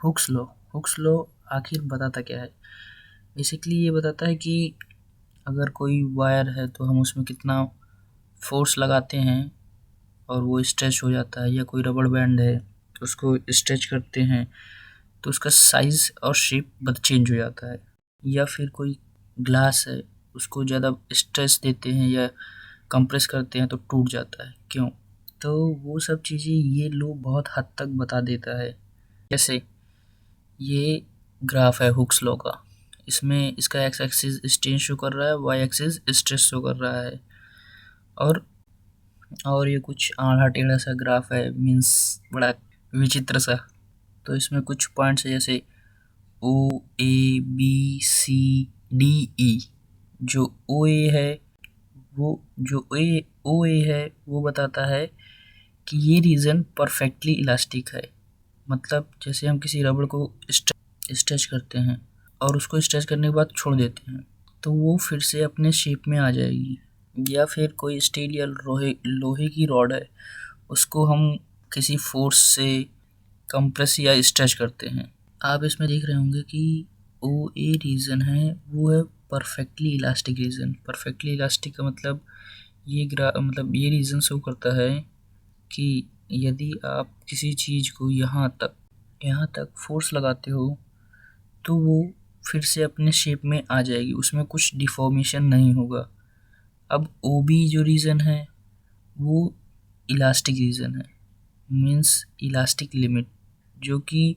Hooke's law आखिर बताता क्या है? बेसिकली ये बताता है कि अगर कोई वायर है तो हम उसमें कितना फोर्स लगाते हैं और वो स्ट्रेच हो जाता है, या कोई रबड़ बैंड है उसको स्ट्रेच करते हैं तो उसका साइज और शेप बद चेंज हो जाता है, या फिर कोई ग्लास है उसको ज़्यादा स्ट्रेस देते हैं या कंप्रेस करते हैं तो टूट जाता है। क्यों? तो वो सब चीज़ें ये लो बहुत हद तक बता देता है। जैसे ये ग्राफ है हुक्स लॉ का, इसमें इसका एक्स एक्सिस स्ट्रेन शो कर रहा है, वाई एक्सिस स्ट्रेस शो कर रहा है, और ये कुछ आड़ा टेढ़ा सा ग्राफ है, मीन्स बड़ा विचित्र सा। तो इसमें कुछ पॉइंट्स है जैसे ओ A B C D E. जो ओ ए है वो बताता है कि ये रीजन परफेक्टली इलास्टिक है। मतलब जैसे हम किसी रबड़ को स्ट्रेच करते हैं और उसको स्ट्रेच करने के बाद छोड़ देते हैं तो वो फिर से अपने शेप में आ जाएगी। या फिर कोई स्टील या लोहे की रॉड है, उसको हम किसी फोर्स से कंप्रेस या स्ट्रेच करते हैं। आप इसमें देख रहे होंगे कि ओ ए रीजन है वो है perfectly elastic region. Perfectly elastic का मतलब ये रीजन शो करता है कि यदि आप किसी चीज़ को यहाँ तक फोर्स लगाते हो तो वो फिर से अपने शेप में आ जाएगी, उसमें कुछ डिफॉर्मेशन नहीं होगा। अब ओ बी जो रीजन है वो इलास्टिक रीजन है, मीन्स इलास्टिक लिमिट, जो कि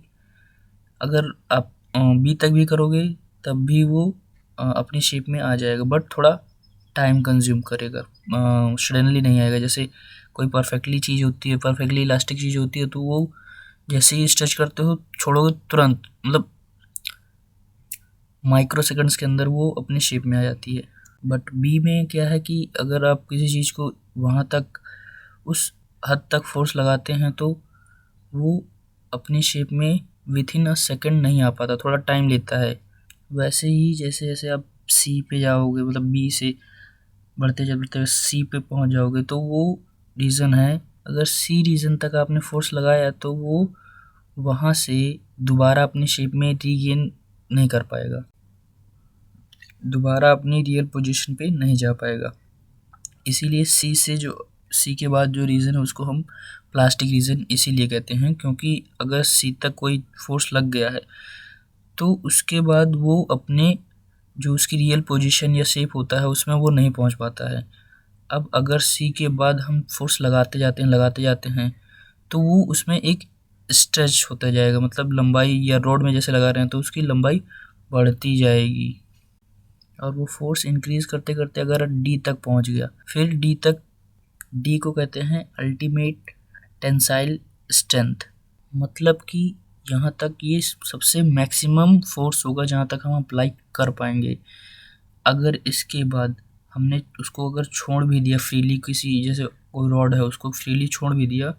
अगर आप बी तक भी करोगे तब भी वो अपनी शेप में आ जाएगा, बट थोड़ा टाइम कंज्यूम करेगा, सडनली नहीं आएगा। जैसे कोई परफेक्टली इलास्टिक चीज़ होती है तो वो जैसे ही स्ट्रेच करते हो छोड़ोगे तुरंत, मतलब माइक्रो सेकंड्स के अंदर वो अपनी शेप में आ जाती है। बट बी में क्या है कि अगर आप किसी चीज़ को वहाँ तक उस हद तक फोर्स लगाते हैं तो वो अपनी शेप में विथ इन अ सेकेंड नहीं आ पाता, थोड़ा टाइम लेता है। वैसे ही जैसे जैसे आप सी पे जाओगे, मतलब बी से बढ़ते सी पे पहुंच जाओगे तो वो रीज़न है, अगर सी रीज़न तक आपने फोर्स लगाया तो वो वहाँ से दोबारा अपनी शेप में रीगेन नहीं कर पाएगा, दोबारा अपनी रियल पोजीशन पे नहीं जा पाएगा। इसीलिए सी के बाद जो रीज़न है उसको हम प्लास्टिक रीज़न इसीलिए कहते हैं, क्योंकि अगर सी तक कोई फोर्स लग गया है तो उसके बाद वो अपने जो उसकी रियल पोजीशन या शेप होता है उसमें वो नहीं पहुंच पाता है। अब अगर सी के बाद हम फोर्स लगाते जाते हैं तो वो उसमें एक स्ट्रेच होता जाएगा, मतलब लंबाई, या रोड में जैसे लगा रहे हैं तो उसकी लंबाई बढ़ती जाएगी, और वो फोर्स इंक्रीज करते करते अगर डी तक पहुंच गया, फिर डी को कहते हैं अल्टीमेट टेंसाइल स्ट्रेंथ। मतलब कि यहाँ तक ये सबसे मैक्सिमम फोर्स होगा जहाँ तक हम अप्लाई कर पाएंगे। अगर इसके बाद हमने उसको अगर छोड़ भी दिया फ्रीली, किसी जैसे कोई रॉड है उसको फ्रीली छोड़ भी दिया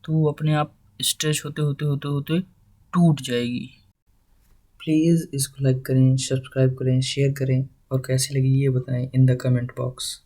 तो वो अपने आप स्ट्रेच होते टूट जाएगी। प्लीज़ इसको लाइक करें, सब्सक्राइब करें, शेयर करें, और कैसी लगी ये बताएं इन द कमेंट बॉक्स।